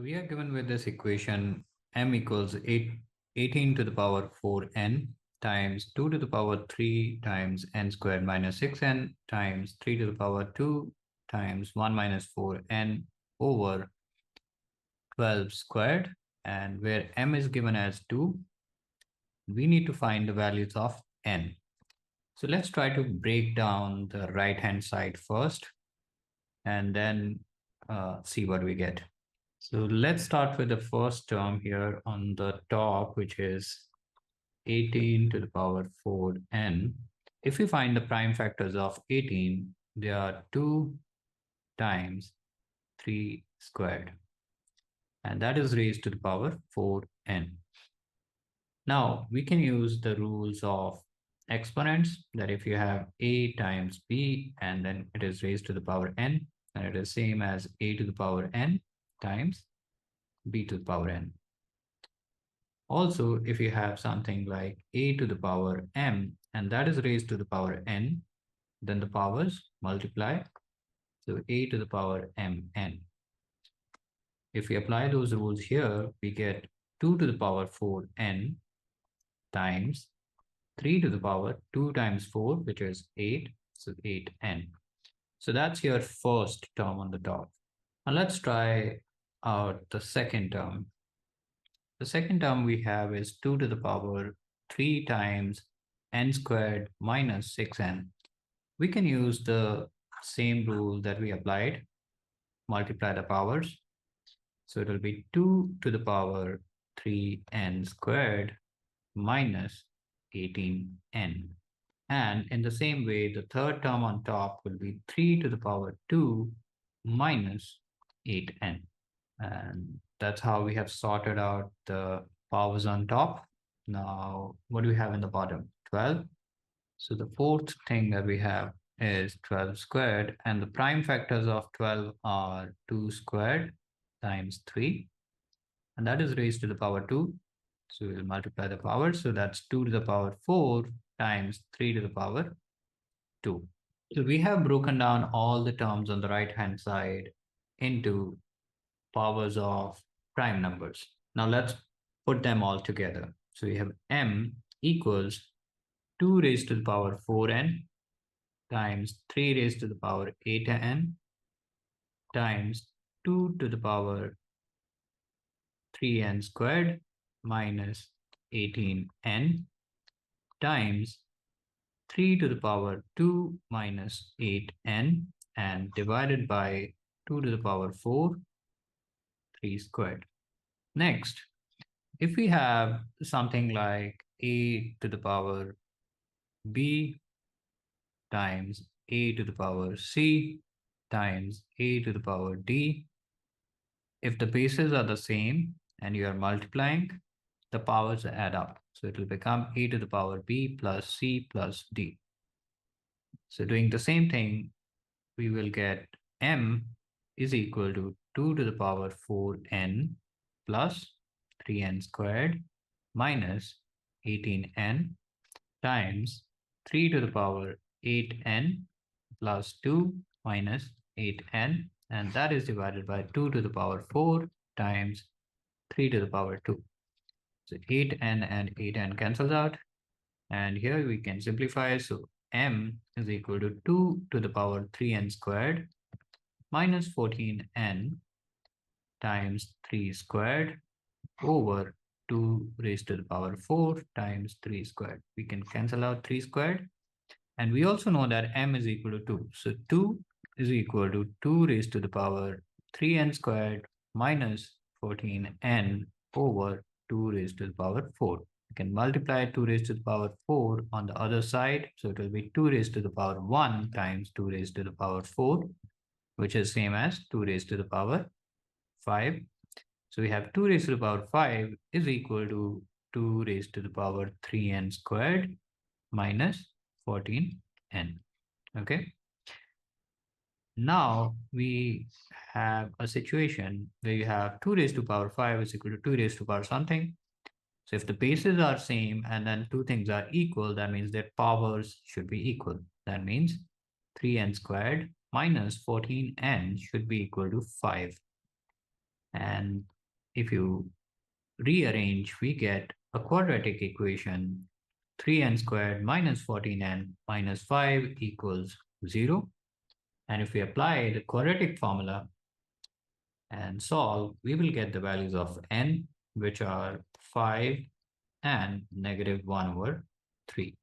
We are given with this equation m equals 18 to the power 4n times 2 to the power 3 times n squared minus 6n times 3 to the power 2 times 1 minus 4n over 12 squared, and where m is given as 2, we need to find the values of n. So let's try to break down the right hand side first and then see what we get. So let's start with the first term here on the top, which is 18 to the power 4n. If we find the prime factors of 18, they are 2 times 3 squared, and that is raised to the power 4n. Now we can use the rules of exponents, that if you have a times b and then it is raised to the power n, and it is same as a to the power n times b to the power n. Also, if you have something like a to the power m and that is raised to the power n, then the powers multiply. So a to the power mn. If we apply those rules here, we get 2 to the power 4n times 3 to the power 2 times 4, which is 8, so 8n. So that's your first term on the top. Now let's try out the second term. The second term we have is 2 to the power 3 times n squared minus 6n. We can use the same rule that we applied, multiply the powers. So it will be 2 to the power 3n squared minus 18n. And in the same way, the third term on top will be 3 to the power 2 minus 8n. And that's how we have sorted out the powers on top. Now, what do we have in the bottom? 12. So the fourth thing that we have is 12 squared, and the prime factors of 12 are 2 squared times 3, and that is raised to the power 2. So we will multiply the power. So that's 2 to the power 4 times 3 to the power 2. So we have broken down all the terms on the right hand side into powers of prime numbers. Now let's put them all together. So we have m equals 2 raised to the power 4n times 3 raised to the power 8n times 2 to the power 3n squared minus 18n times 3 to the power 2 minus 8n and divided by 2 to the power 4, 3 squared. Next, if we have something like a to the power b times a to the power c times a to the power d, if the bases are the same and you are multiplying, the powers add up. So it will become a to the power b plus c plus d. So doing the same thing, we will get m is equal to 2 to the power 4n plus 3n squared minus 18n times 3 to the power 8n plus 2 minus 8n, and that is divided by 2 to the power 4 times 3 to the power 2. So 8n and 8n cancels out, and here we can simplify. So m is equal to 2 to the power 3n squared minus 14n times 3 squared over 2 raised to the power 4 times 3 squared. We can cancel out 3 squared. And we also know that m is equal to 2. So 2 is equal to 2 raised to the power 3n squared minus 14n over 2 raised to the power 4. We can multiply 2 raised to the power 4 on the other side. So it will be 2 raised to the power 1 times 2 raised to the power 4, which is same as 2 raised to the power 5. So we have 2 raised to the power 5 is equal to 2 raised to the power 3n squared minus 14n. Okay. Now we have a situation where you have 2 raised to the power 5 is equal to 2 raised to the power something. So if the bases are same and then two things are equal, that means their powers should be equal. That means 3n squared minus 14n should be equal to 5. And if you rearrange, we get a quadratic equation 3n squared minus 14n minus 5 equals 0. And if we apply the quadratic formula and solve, we will get the values of n, which are 5 and -1/3.